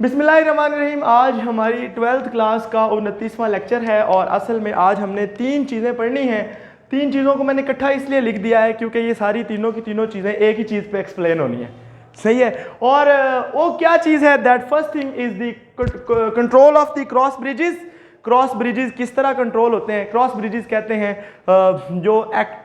बिस्मिल्लाहिर्रहमानिर्रहीम। आज हमारी 12th क्लास का 29वां लेक्चर है और असल में आज हमने 3 चीज़ें पढ़नी हैं। 3 चीज़ों को मैंने इकट्ठा इसलिए लिख दिया है क्योंकि ये सारी तीनों की तीनों चीज़ें एक ही चीज़ पे एक्सप्लेन होनी है। सही है। और वो क्या चीज़ है? That first thing is the control of the cross bridges. Cross bridges किस तरह कंट्रोल होते हैं? क्रॉस ब्रिजेस कहते हैं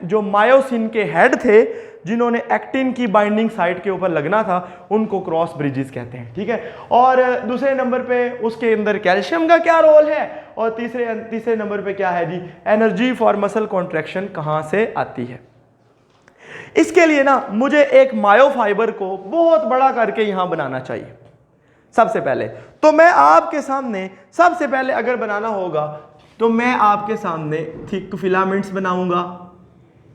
जो मायोसिन के हेड थे, जिन्होंने एक्टिन की बाइंडिंग साइट के ऊपर लगना था, उनको क्रॉस ब्रिजेस कहते हैं। ठीक है। और दूसरे नंबर पे उसके अंदर कैल्शियम का क्या रोल है, और तीसरे नंबर पे क्या है जी, एनर्जी फॉर मसल कॉन्ट्रैक्शन कहाँ से आती है। इसके लिए ना मुझे एक मायोफाइबर को बहुत बड़ा करके यहां बनाना चाहिए। सबसे पहले तो मैं आपके सामने, सबसे पहले अगर बनाना होगा तो मैं आपके सामने थिक फिलामेंट्स बनाऊंगा।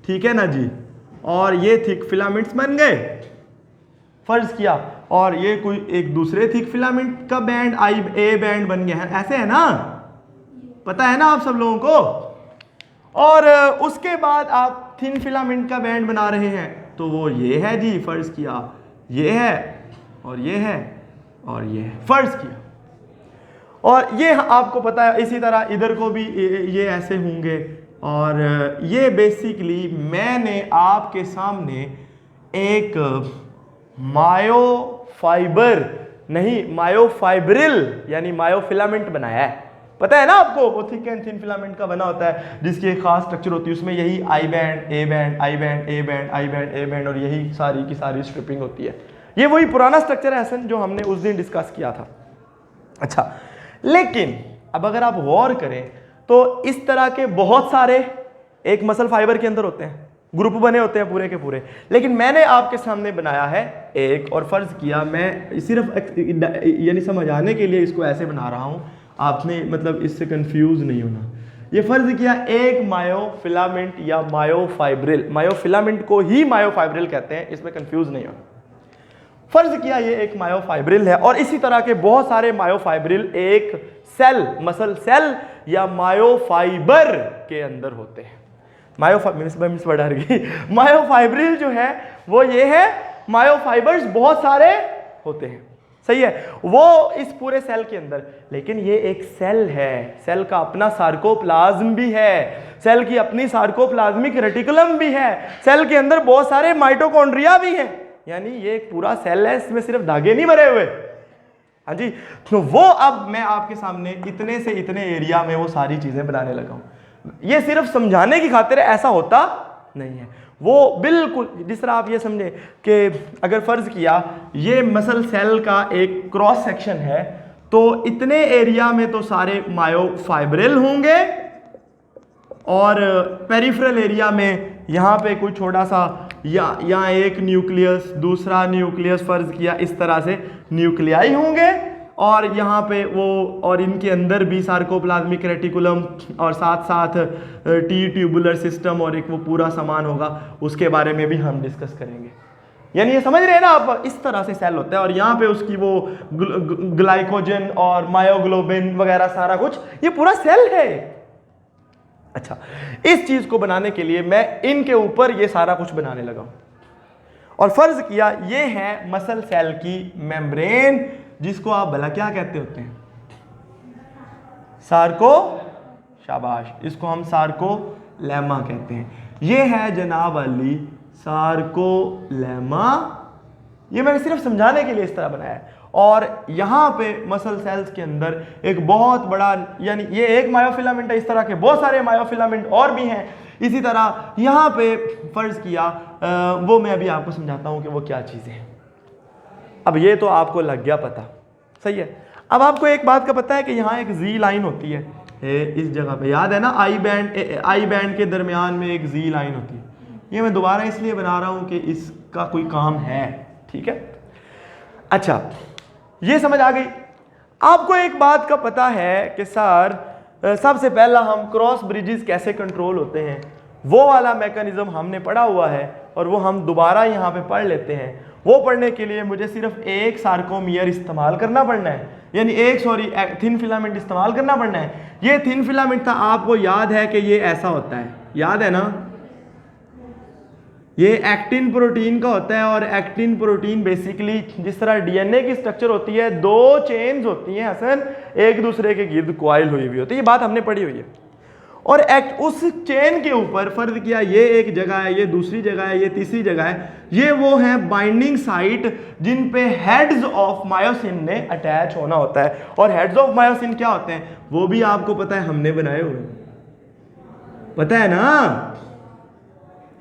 ठीक है ना जी। और ये थिक फिलामेंट्स बन गए, फर्ज किया, और ये कोई एक दूसरे थिक फिलामेंट का बैंड ए बैंड बन गया है। ऐसे है ना, पता है ना आप सब लोगों को। और उसके बाद आप थिन फिलामेंट का बैंड बना रहे हैं, तो वो ये है जी, फर्ज किया, ये है और ये है और ये है, फर्ज किया। और ये आपको पता है, इसी तरह इधर को भी ये ऐसे होंगे। और ये बेसिकली मैंने आपके सामने एक मायोफाइबर नहीं, मायोफाइब्रिल यानी मायोफिलामेंट बनाया है। पता है ना आपको, वो थिक एंड थिन फिलामेंट का बना होता है, जिसकी एक खास स्ट्रक्चर होती है। उसमें यही I band, A band, I band, A band, I band, A band, और यही सारी की सारी स्ट्रिपिंग होती है। ये वही पुराना स्ट्रक्चर है हसन, जो हमने उस दिन डिस्कस किया था। अच्छा, लेकिन अब अगर आप गौर करें तो इस तरह के बहुत सारे एक मसल फाइबर के अंदर होते हैं, ग्रुप बने होते हैं पूरे के पूरे। लेकिन मैंने आपके सामने बनाया है एक, और फर्ज किया मैं सिर्फ यानी समझाने के लिए इसको ऐसे बना रहा हूं, आपने मतलब इससे कंफ्यूज नहीं होना। ये फर्ज किया एक मायोफिलामेंट या मायोफाइब्रिल, मायोफिलामेंट को ही मायोफाइब्रिल कहते हैं, इसमें कंफ्यूज नहीं होना। फर्ज किया ये एक मायोफाइब्रिल है, और इसी तरह के बहुत सारे मायोफाइब्रिल एक सेल, मसल सेल या मायोफाइबर के अंदर होते हैं। मायोफाइब्रिल जो है वो ये है, मायोफाइबर्स बहुत सारे होते हैं। सही है, वो इस पूरे सेल के अंदर। लेकिन ये एक सेल है, सेल का अपना सार्कोप्लाज्म भी है, सेल की अपनी सार्कोप्लाज्मिक रेटिकुलम भी है, सेल के अंदर बहुत सारे माइटोकॉन्ड्रिया भी हैं। यानी ये एक पूरा सेल है, इसमें सिर्फ धागे नहीं भरे हुए। हाँ जी। तो वो अब मैं आपके सामने इतने से इतने एरिया में वो सारी चीजें बनाने लगा हूं। ये सिर्फ समझाने की खातिर ऐसा होता नहीं है। वो बिल्कुल जिस तरह आप ये समझे कि अगर फर्ज किया ये मसल सेल का एक क्रॉस सेक्शन है, तो इतने एरिया में तो सारे मायोफाइब्रिल होंगे, और पेरिफेरल एरिया में यहाँ पे कोई छोटा सा यहाँ एक न्यूक्लियस, दूसरा न्यूक्लियस, फर्ज किया इस तरह से न्यूक्लियाई होंगे, और यहाँ पे वो, और इनके अंदर भी सार्कोप्लाज्मिक रेटिकुलम और साथ साथ टी ट्यूबुलर सिस्टम और एक वो पूरा सामान होगा, उसके बारे में भी हम डिस्कस करेंगे। यानी ये समझ रहे हैं ना आप, इस तरह से सेल होता है। और यहाँ पे उसकी वो ग्लाइकोजन और मायोग्लोबिन वगैरह सारा कुछ, ये पूरा सेल है। अच्छा, इस चीज को बनाने के लिए मैं इनके ऊपर ये सारा कुछ बनाने लगा, और फर्ज किया ये है मसल सेल की मेम्ब्रेन, जिसको आप भला क्या कहते होते हैं? सार्को, शाबाश, इसको हम सार्कोलेमा कहते हैं। ये है जनाब अली सार्कोलेमा। ये मैंने सिर्फ समझाने के लिए इस तरह बनाया है। और यहाँ पे मसल सेल्स के अंदर एक बहुत बड़ा, यानी ये एक मायोफिलामेंट है, इस तरह के बहुत सारे मायोफिलामेंट और भी हैं। इसी तरह यहाँ पे फर्ज किया, वो मैं अभी आपको समझाता हूँ कि वो क्या चीज़ें हैं। अब ये तो आपको लग गया पता, सही है। अब आपको एक बात का पता है कि यहाँ एक जी लाइन होती है, इस जगह पे याद है ना, आई बैंड के दरमियान में एक जी लाइन होती है। ये मैं दोबारा इसलिए बना रहा हूँ कि इसका कोई काम है। ठीक है। अच्छा, ये समझ आ गई। आपको एक बात का पता है कि सर सबसे पहला हम क्रॉस ब्रिजेस कैसे कंट्रोल होते हैं, वो वाला मैकेनिज्म हमने पढ़ा हुआ है, और वो हम दोबारा यहाँ पे पढ़ लेते हैं। वो पढ़ने के लिए मुझे सिर्फ एक सार्कोमियर इस्तेमाल करना पड़ना है, यानी एक थिन फिलामेंट इस्तेमाल करना पड़ना है। ये थिन फिलामेंट था, आपको याद है कि ये ऐसा होता है, याद है ना, ये एक्टिन प्रोटीन का होता है, और एक्टिन प्रोटीन बेसिकली जिस तरह डीएनए की स्ट्रक्चर होती है, दो चेन्स होती हैं हसन, एक दूसरे के गिर्द कॉइल हुई हुई होती है, ये बात हमने पढ़ी हुई है। और उस चेन के ऊपर फर्ज किया, ये एक जगह है, ये दूसरी जगह है, ये तीसरी जगह है, ये वो है बाइंडिंग साइट जिन पे हेड्स ऑफ मायोसिन ने अटैच होना होता है। और हेड्स ऑफ मायोसिन क्या होते हैं वो भी आपको पता है, हमने बनाए हुए, पता है ना,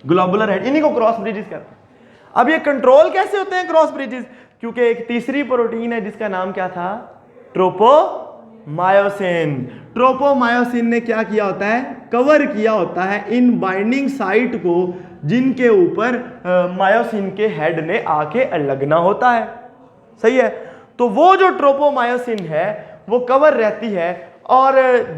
ग्लोबुलर हेड, इन्हीं को क्रॉस ब्रिजेस कहते हैं। अब ये कंट्रोल कैसे होते हैं क्रॉस ब्रिजेस? क्योंकि एक तीसरी प्रोटीन है जिसका नाम क्या था, ट्रोपोमायोसिन। ट्रोपोमायोसिन ने क्या किया होता है, कवर किया होता है इन बाइंडिंग साइट को जिनके ऊपर मायोसिन के हेड ने आके लगना होता है। सही है, तो वो जो ट्रोपोमायोसिन है वो कवर रहती है, और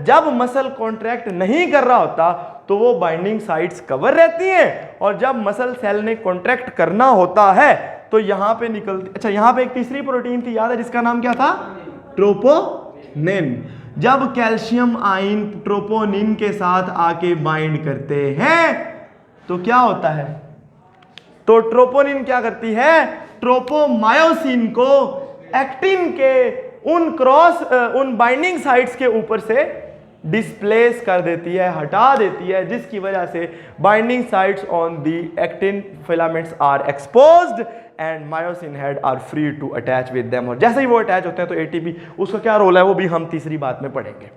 जब मसल कॉन्ट्रैक्ट नहीं कर रहा होता तो वो बाइंडिंग साइट्स कवर रहती हैं, और जब मसल सेल ने कॉन्ट्रैक्ट करना होता है तो यहां पे निकलती। अच्छा, यहां पे एक तीसरी प्रोटीन थी, याद है, जिसका नाम क्या था, ट्रोपोनिन। जब कैल्शियम आयन ट्रोपोनिन के साथ आके बाइंड करते हैं तो क्या होता है, तो ट्रोपोनिन क्या करती है, ट्रोपोमायोसिन को एक्टिन के उन बाइंडिंग साइट्स के ऊपर से डिस्प्लेस कर देती है, हटा देती है, जिसकी वजह से binding sites on the actin filaments are exposed and myosin head are free to attach with them. और जैसे ही वो अटैच होते हैं तो एटीपी, उसका क्या रोल है वो भी हम तीसरी बात में पढ़ेंगे।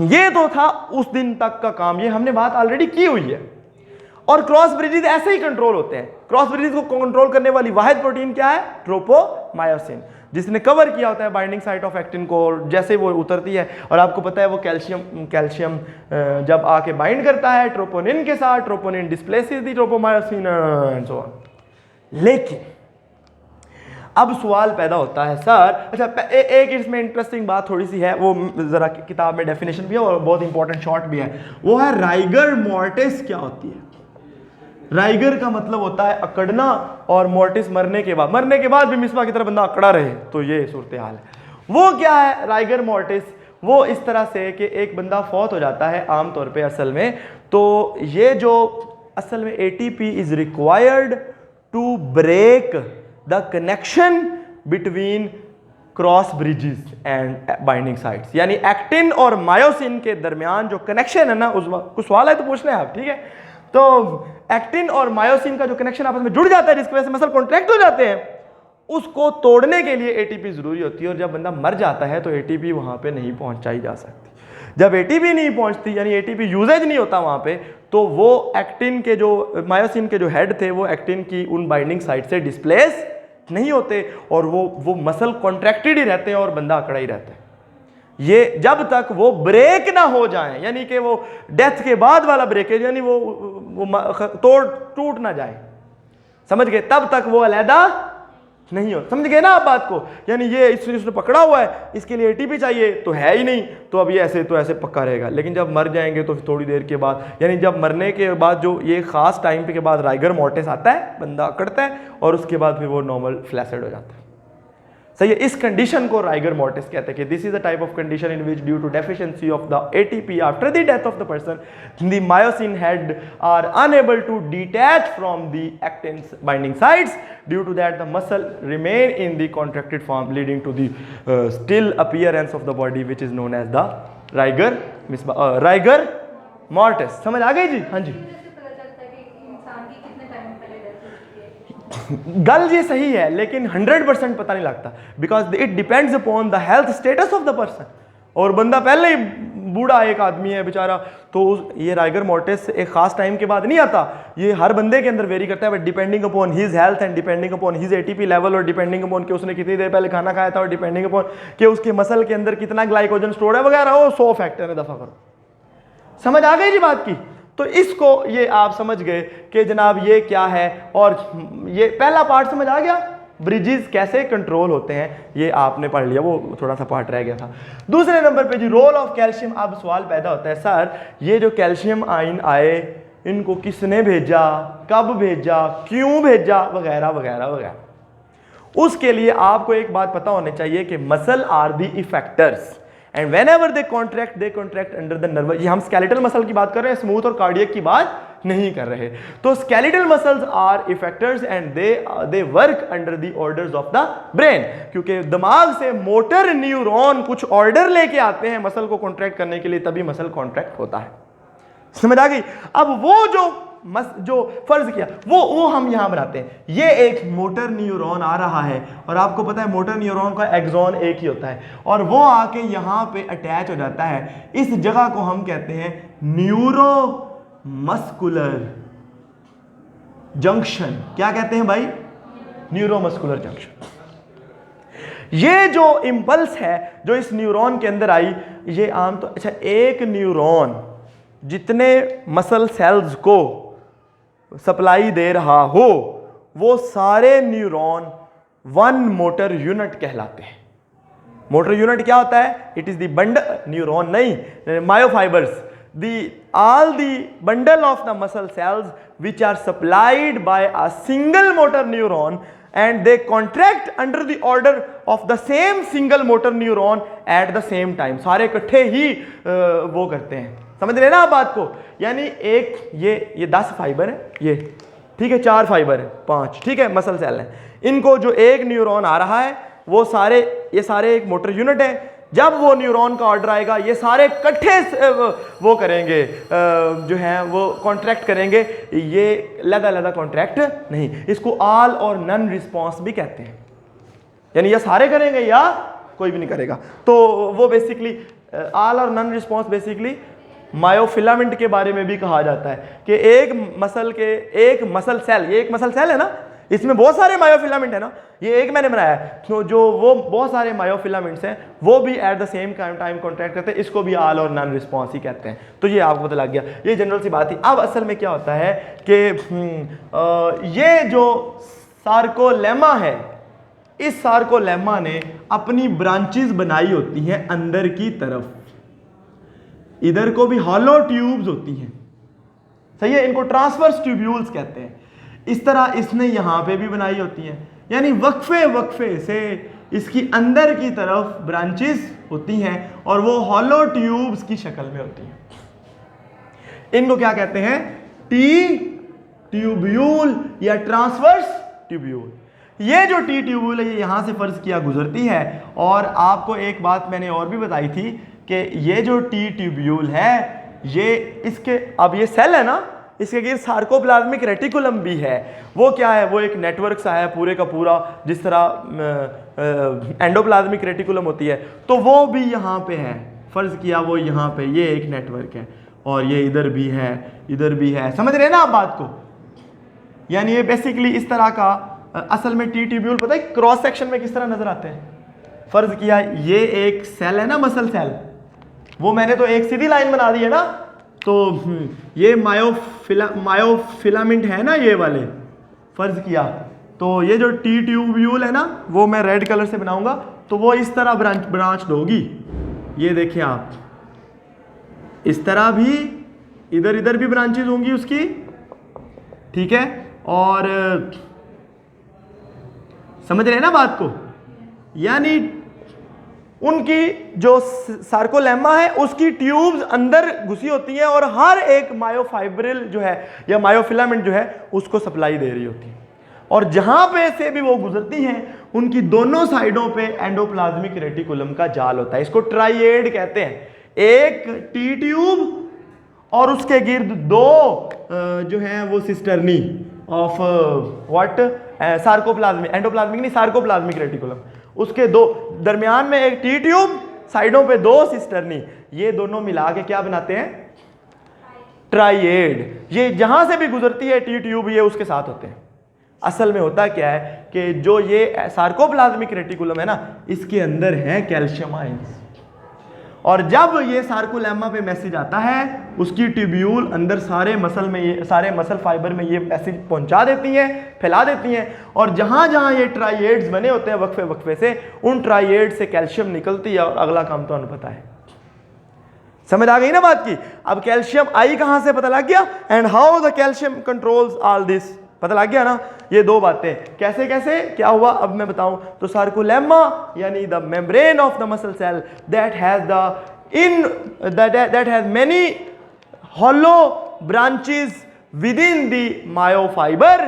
ये तो था उस दिन तक का काम, ये हमने बात ऑलरेडी की हुई है। और क्रॉस ब्रिजेस ऐसे ही कंट्रोल होते हैं। क्रॉस ब्रिजेस को कंट्रोल करने वाली वाहिद प्रोटीन क्या है, ट्रोपोमायोसिन, जिसने कवर किया होता है बाइंडिंग साइट ऑफ एक्टिन को। जैसे वो उतरती है, और आपको पता है वो कैल्शियम जब आके बाइंड करता है ट्रोपोनिन के साथ, troponin displaces the tropomyosin and so on. लेकिन अब सवाल पैदा होता है सर, अच्छा एक इसमें इंटरेस्टिंग बात थोड़ी सी है, वो जरा किताब में डेफिनेशन भी है और बहुत इंपॉर्टेंट शॉर्ट भी है, वो है राइगर मॉर्टिस क्या होती है। राइगर का मतलब होता है अकड़ना, और मोर्टिस मरने के बाद भी मिसबा की तरह बंदा अकड़ा रहे, तो ये सूरत हाल है। वो क्या है राइगर मॉर्टिस, वो इस तरह से कि एक बंदा फौत हो जाता है आमतौर पे असल में, तो ये जो असल में ATP is required to break the connection between cross bridges and binding sites, यानी एक्टिन और मायोसिन के दरमियान जो कनेक्शन है ना, उस वक्त कुछ सवाल है तो पूछ लें आप, ठीक है। तो एक्टिन और मायोसिन का जो कनेक्शन आपस में जुड़ जाता है, जिसकी वजह से मसल कॉन्ट्रैक्ट हो जाते हैं, उसको तोड़ने के लिए एटीपी जरूरी होती है। और जब बंदा मर जाता है तो एटीपी वहां पे नहीं पहुंचाई जा सकती। जब एटीपी नहीं पहुंचती, यानी एटीपी यूजेज नहीं होता वहां पे, तो वो एक्टिन के जो मायोसिन के जो हेड थे वो एक्टिन की उन बाइंडिंग साइट से डिस्प्लेस नहीं होते, और वो मसल कॉन्ट्रैक्टेड ही रहते हैं और बंदा अकड़ा ही रहता है। ये जब तक वो ब्रेक ना हो जाए, यानी कि वो डेथ के बाद वाला ब्रेकेज, यानी वो टूट ना जाए, समझ गए, तब तक वो अलहदा नहीं हो। समझ गए ना आप बात को, यानी ये इसने पकड़ा हुआ है, इसके लिए एटीपी चाहिए तो है ही नहीं, तो अब ये ऐसे पक्का रहेगा। लेकिन जब मर जाएंगे तो फिर थोड़ी देर के बाद, यानी जब मरने के बाद जो ये खास टाइम पे के बाद राइगर मॉर्टिस आता है, बंदा अकड़ता है, और उसके बाद फिर वो नॉर्मल फ्लैसिड हो जाता है। सही है, इस कंडीशन को राइगर मॉर्टिस कहते हैं कि this is a type of condition in which due to deficiency of the ATP after the death of the person the myosin head are unable to detach from the actin binding sites, due to that the muscle remain in the contracted form leading to the still appearance of the body which is known as the rigor mortis. समझ आ गई जी? हाँ जी, गल ये सही है, लेकिन 100% पता नहीं लगता, because it depends upon the health status of the person. और बंदा पहले ही बूढ़ा एक आदमी है बेचारा, तो ये राइगर मॉर्टिस एक खास टाइम के बाद नहीं आता, ये हर बंदे के अंदर वेरी करता है, but depending upon his health and depending upon his ATP level, और डिपेंडिंग अपॉन कि उसने कितनी देर पहले खाना खाया था, और डिपेंडिंग अपॉन कि उसके मसल के अंदर कितना ग्लाइकोजन स्टोर है वगैरह, वो 100 फैक्टर है, दफा करो। समझ आ गई जी बात की? तो इसको ये आप समझ गए कि जनाब ये क्या है, और ये पहला पार्ट समझ आ गया, ब्रिजेस कैसे कंट्रोल होते हैं, ये आपने पढ़ लिया, वो थोड़ा सा पार्ट रह गया था। दूसरे नंबर पे जी रोल ऑफ कैल्शियम। अब सवाल पैदा होता है, सर ये जो कैल्शियम आयन आए, इनको किसने भेजा, कब भेजा, क्यों भेजा, वगैरह वगैरह वगैरह। उसके लिए आपको एक बात पता होनी चाहिए कि muscle are the effectors, and whenever they contract under the nervous, ये हम स्केलेटल मसल की बात कर रहे हैं, स्मूथ और कार्डियक की बात नहीं कर रहे। तो skeletal muscles are effectors and they work under the orders of the brain, क्योंकि दिमाग से मोटर न्यूरॉन कुछ ऑर्डर लेके आते हैं मसल को कॉन्ट्रैक्ट करने के लिए, तभी मसल कॉन्ट्रैक्ट होता है। समझ आ गई? अब वो जो फर्ज किया वो हम यहां बनाते हैं। ये एक मोटर न्यूरॉन आ रहा है और आपको पता है मोटर न्यूरॉन का एक्सॉन एक ही होता है और वो आके यहां पे अटैच हो जाता है। इस जगह को हम कहते हैं न्यूरो मस्कुलर जंक्शन। क्या कहते हैं भाई? Neuromuscular junction. ये जो इंपल्स है जो इस न्यूरॉन के अंदर आई, ये आम तो अच्छा, एक न्यूरॉन जितने मसल सेल्स को सप्लाई दे रहा हो वो सारे न्यूरॉन वन मोटर यूनिट कहलाते हैं। मोटर यूनिट क्या होता है? It is the bundle, neuron नहीं, मायोफाइबर्स, all the bundle of the muscle cells which are supplied by a single motor neuron and they contract under the order of the same single motor neuron at the same time। सारे इकट्ठे ही वो करते हैं। समझ रहे ना आप बात को? यानी एक ये 10 फाइबर है, ये ठीक है, 4 फाइबर है, 5 ठीक है मसल सेल है, इनको जो एक न्यूरॉन आ रहा है वो सारे ये सारे एक मोटर यूनिट है। जब वो न्यूरॉन का ऑर्डर आएगा ये सारे इकट्ठे वो करेंगे, जो है वो कॉन्ट्रैक्ट करेंगे। ये लदा कॉन्ट्रैक्ट नहीं, इसको ऑल और नन रिस्पॉन्स भी कहते हैं। यानी या सारे करेंगे या कोई भी नहीं करेगा। तो वो बेसिकली ऑल और नन रिस्पॉन्स बेसिकली मायोफिलामेंट के बारे में भी कहा जाता है कि एक मसल सेल, ये एक मसल सेल है ना, इसमें बहुत सारे मायोफिलामेंट है ना, ये एक मैंने बनाया है, तो जो वो बहुत सारे मायोफिलामेंट्स हैं वो भी at the same time contract करते हैं। इसको भी ऑल और नॉन रिस्पॉन्स ही कहते हैं। तो ये आपको पता लग गया, ये जनरल सी बात थी। अब असल में क्या होता है कि ये जो सार्कोलेमा है, इस सार्कोलेमा ने अपनी ब्रांचेस बनाई होती हैं अंदर की तरफ, इधर को भी हॉलो ट्यूब्स होती हैं, सही है, इनको ट्रांसवर्स ट्यूब्यूल्स कहते हैं। इस तरह इसने यहां पे भी बनाई होती हैं, यानी वक्फे से इसकी अंदर की तरफ ब्रांचेस होती हैं और वो हॉलो ट्यूब्स की शक्ल में होती हैं। इनको क्या कहते हैं? टी ट्यूब्यूल या ट्रांसवर्स ट्यूब्यूल। ये जो टी ट्यूब्यूल है ये यहां से फर्ज किया गुजरती है। और आपको एक बात मैंने और भी बताई थी कि ये जो टी ट्यूब्यूल है ये इसके, अब ये सेल है ना, इसके गिर सार्कोप्लाज्मिक रेटिकुलम भी है। वो क्या है? वो एक नेटवर्क सा है पूरे का पूरा, जिस तरह एंडोप्लाज्मिक रेटिकुलम होती है, तो वो भी यहाँ पे है, फर्ज किया वो यहाँ पे, ये एक नेटवर्क है और ये इधर भी है, इधर भी है। समझ रहे हैं ना आप बात को? यानी ये बेसिकली इस तरह का असल में टी ट्यूब्यूल पता है क्रॉस सेक्शन में किस तरह नजर आते हैं? फर्ज किया ये एक सेल है ना, मसल सेल, वो मैंने तो एक सीधी लाइन बना दी है ना, तो ये मायोफिलामेंट है ना ये वाले, फर्ज किया तो ये जो टी ट्यूब्यूल है ना वो मैं रेड कलर से बनाऊंगा, तो वो इस तरह ब्रांच होगी। ये देखिए आप, इस तरह भी इधर भी ब्रांचेज होंगी उसकी, ठीक है। और समझ रहे हैं ना बात को? यानी उनकी जो सार्कोलेमा है उसकी ट्यूब्स अंदर घुसी होती हैं और हर एक मायोफाइब्रिल जो है या मायोफिलामेंट जो है उसको सप्लाई दे रही होती है। और जहां पे से भी वो गुजरती हैं उनकी दोनों साइडों पे एंडोप्लाज्मिक रेटिकुलम का जाल होता है। इसको ट्राइएड कहते हैं। एक टी ट्यूब और उसके गिर्द दो जो है वो cisternae of what, sarcoplasmic, endoplasmic नहीं, सार्कोप्लाज्मिक रेटिकुलम, उसके दो दरमियान में एक टी ट्यूब, साइडों पे दो सिस्टर्नी, ये दोनों मिला के क्या बनाते हैं? ट्राइएड। ये जहां से भी गुजरती है टी ट्यूब ये उसके साथ होते हैं। असल में होता क्या है कि जो ये सार्कोप्लाज्मिक रेटिकुलम है ना, इसके अंदर है कैल्शियम आयंस, और जब ये सार्कोलेमा पे मैसेज आता है उसकी ट्यूब्यूल अंदर सारे मसल में, ये सारे मसल फाइबर में ये मैसेज पहुंचा देती हैं, फैला देती हैं, और जहां जहां ये ट्राइएड्स बने होते हैं वक्फे वक्फे से, उन ट्राइएड से कैल्शियम निकलती है और अगला काम तो आपको पता है। समझ आ गई ना बात की? अब कैल्शियम आई कहां से पता लग गया, and how the calcium controls all this, पता लग गया ना। ये दो बातें कैसे कैसे क्या हुआ अब मैं बताऊं। तो सार्कोलेमा यानी the membrane of the muscle cell that has many hollow branches within the myofiber,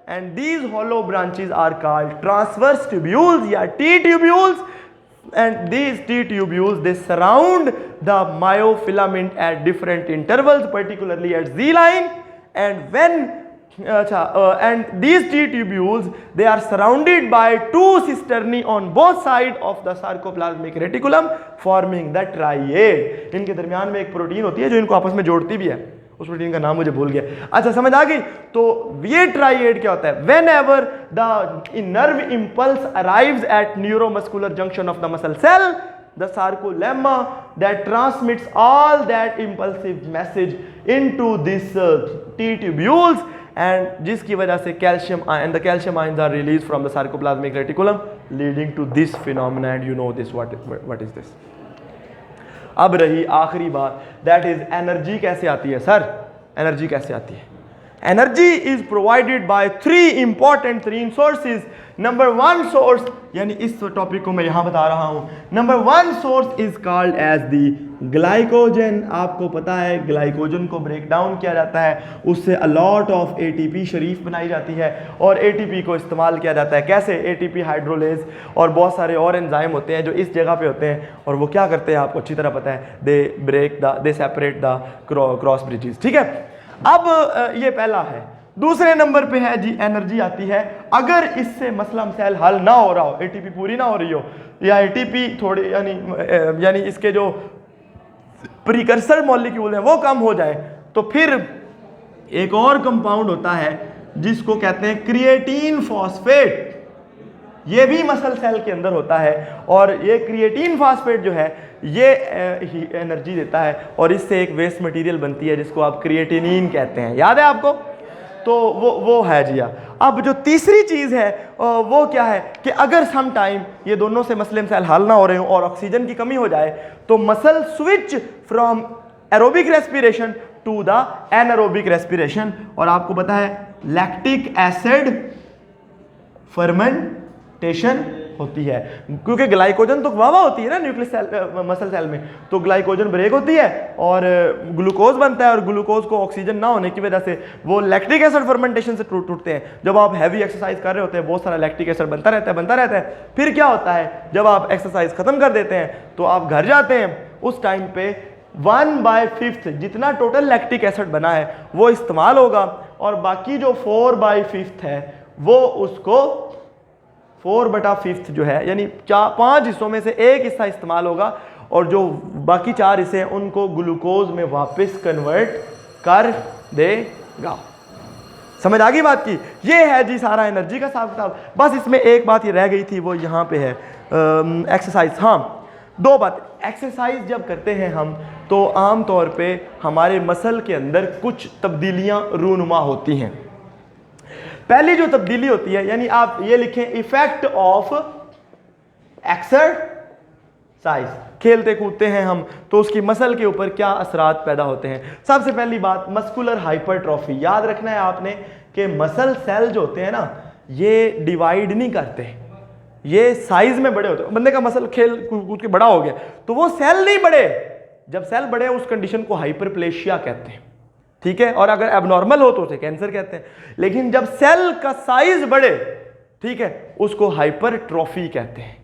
and these hollow branches are called transverse tubules या T tubules, and these T tubules they surround the myofilament at different intervals, particularly at Z line, and and these T tubules they are surrounded by two cisternae on both sides of the sarcoplasmic reticulum forming the triad। इनके दरमियान में एक protein होती है जो इनको आपस में जोड़ती भी है, उस प्रोटीन का नाम मुझे भूल गया। अच्छा समझ आ गई। तो ये ट्राइएड क्या होता है? whenever the nerve impulse arrives at neuromuscular junction of the muscle cell, the sarcolemma that transmits all that impulsive message into this T tubules, and जिसकी वजह से calcium and the calcium ions are released from the sarcoplasmic reticulum leading to this phenomena, and you know this what is this। अब रही आखिरी बात, that is energy कैसे आती है सर? एनर्जी कैसे आती है? Energy is provided by three important sources. Number one source, यानी इस टॉपिक को मैं यहां बता रहा हूं, number one source is called as the glycogen. आपको पता है ग्लाइकोजन को ब्रेक डाउन किया जाता है, उससे अलॉट ऑफ एटीपी शरीफ बनाई जाती है, और एटीपी को इस्तेमाल किया जाता है कैसे? एटीपी हाइड्रोलेज और बहुत सारे और एंजाइम होते हैं जो इस जगह पे होते हैं, और वो क्या करते हैं आपको अच्छी तरह पता है, दे सेपरेट द क्रॉस ब्रिजेस। ठीक है, अब ये पहला है। दूसरे नंबर पे है जी एनर्जी आती है अगर इससे मसला मसैल हल ना हो रहा हो, एटीपी पूरी ना हो रही हो, या एटीपी थोड़ी यानी इसके जो प्रीकर्सर मॉलिक्यूल हैं वो कम हो जाए, तो फिर एक और कंपाउंड होता है जिसको कहते हैं क्रिएटिन फॉस्फेट। ये भी मसल सेल के अंदर होता है, और ये क्रिएटिन फॉस्फेट जो है ये एनर्जी देता है, और इससे एक वेस्ट मटेरियल बनती है जिसको आप क्रिएटिनिन कहते हैं। याद है आपको? तो वो है जी। अब जो तीसरी चीज़ है वो क्या है कि अगर सम टाइम ये दोनों से मसले मसाइल हल ना हो रहे हो और ऑक्सीजन की कमी हो जाए, तो muscle switch from aerobic respiration to the anaerobic respiration. और आपको पता है लैक्टिक एसिड फर्मेंटेशन होती है, क्योंकि ग्लाइकोजन तो वावा होती है ना न्यूक्लियस सेल मसल सेल में, तो ग्लाइकोजन ब्रेक होती है और ग्लूकोज बनता है, और ग्लूकोज को ऑक्सीजन ना होने की वजह से वो लैक्टिक एसिड फर्मेंटेशन से टूटते हैं। जब आप हैवी एक्सरसाइज कर रहे होते हैं बहुत सारा लैक्टिक एसिड बनता रहता है। फिर क्या होता है, जब आप एक्सरसाइज खत्म कर देते हैं तो आप घर जाते हैं, उस टाइम पे 1/5 जितना टोटल लैक्टिक एसिड बना है वो इस्तेमाल होगा, और बाकी जो 4/5 है वो उसको 4/5 जो है यानी 5 हिस्सों में से एक हिस्सा इस्तेमाल होगा, और जो बाकी 4 हिस्से हैं उनको ग्लूकोज में वापस कन्वर्ट कर देगा। समझ आ गई बात की? ये है जी सारा एनर्जी का हिसाब किताब। बस इसमें एक बात ये रह गई थी, वो यहाँ पे है एक्सरसाइज। हाँ, दो बात। एक्सरसाइज जब करते हैं हम तो आम तौर पे हमारे मसल के अंदर कुछ तब्दीलियां रूनुमा होती हैं। पहली जो तब्दीली होती है, यानी आप ये लिखें इफेक्ट ऑफ एक्सरसाइज। खेलते कूदते हैं हम तो उसकी मसल के ऊपर क्या असरात पैदा होते हैं। सबसे पहली बात मस्कुलर हाइपरट्रॉफी। याद रखना है आपने कि मसल सेल जो होते हैं ना ये डिवाइड नहीं करते, ये साइज में बड़े होते हैं। बंदे का मसल खेल कूद के बड़ा हो गया तो वो सेल नहीं बढ़े, जब सेल बढ़े उस कंडीशन को हाइपरप्लेशिया कहते हैं। ठीक है, और अगर एबनॉर्मल हो तो उसे कैंसर कहते हैं। लेकिन जब सेल का साइज बढ़े, ठीक है, उसको हाइपरट्रॉफी कहते हैं,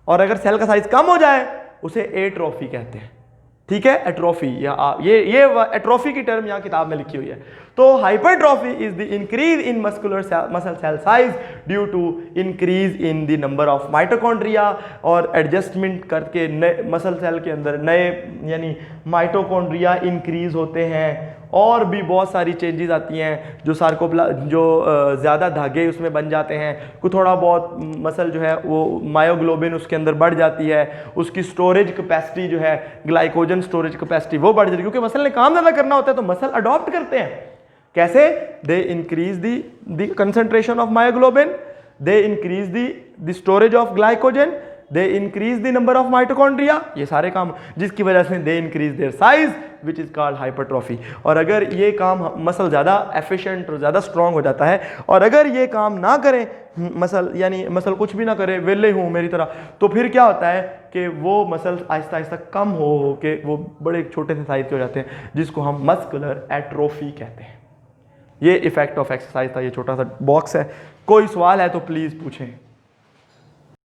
और अगर सेल का साइज कम हो जाए उसे एट्रोफी कहते हैं। ठीक है, एट्रोफी या ये एट्रोफी की टर्म यहाँ किताब में लिखी हुई है। तो hypertrophy is the increase in muscle cell size due to increase in the number of mitochondria, और एडजस्टमेंट करके नए मसल सेल के अंदर नए यानी माइटोकॉन्ड्रिया इंक्रीज होते हैं, और भी बहुत सारी चेंजेस आती हैं जो ज़्यादा धागे उसमें बन जाते हैं। कुछ थोड़ा बहुत मसल जो है वो मायोग्लोबिन उसके अंदर बढ़ जाती है, उसकी स्टोरेज कैपेसिटी जो है ग्लाइकोजन स्टोरेज कैपेसिटी वो बढ़ जाती है, क्योंकि मसल ने काम ज़्यादा करना होता है तो मसल अडॉप्ट करते हैं। कैसे? They increase the concentration of myoglobin, they increase the storage of glycogen, they increase the number of mitochondria, ये सारे काम जिसकी वजह से they increase their size which is called hypertrophy. और अगर ये काम मसल ज़्यादा एफिशिएंट और ज़्यादा स्ट्रॉन्ग हो जाता है, और अगर ये काम ना करें मसल, यानी मसल कुछ भी ना करे, वेले हूँ मेरी तरह, तो फिर क्या होता है कि वो मसल आहिस्ता आहिस्ता कम हो के वो बड़े छोटे से साइज के हो जाते हैं, जिसको हम मस्कुलर एट्रोफी कहते हैं। ये इफेक्ट ऑफ एक्सरसाइज था, ये छोटा सा बॉक्स है। कोई सवाल है तो प्लीज़ पूछें।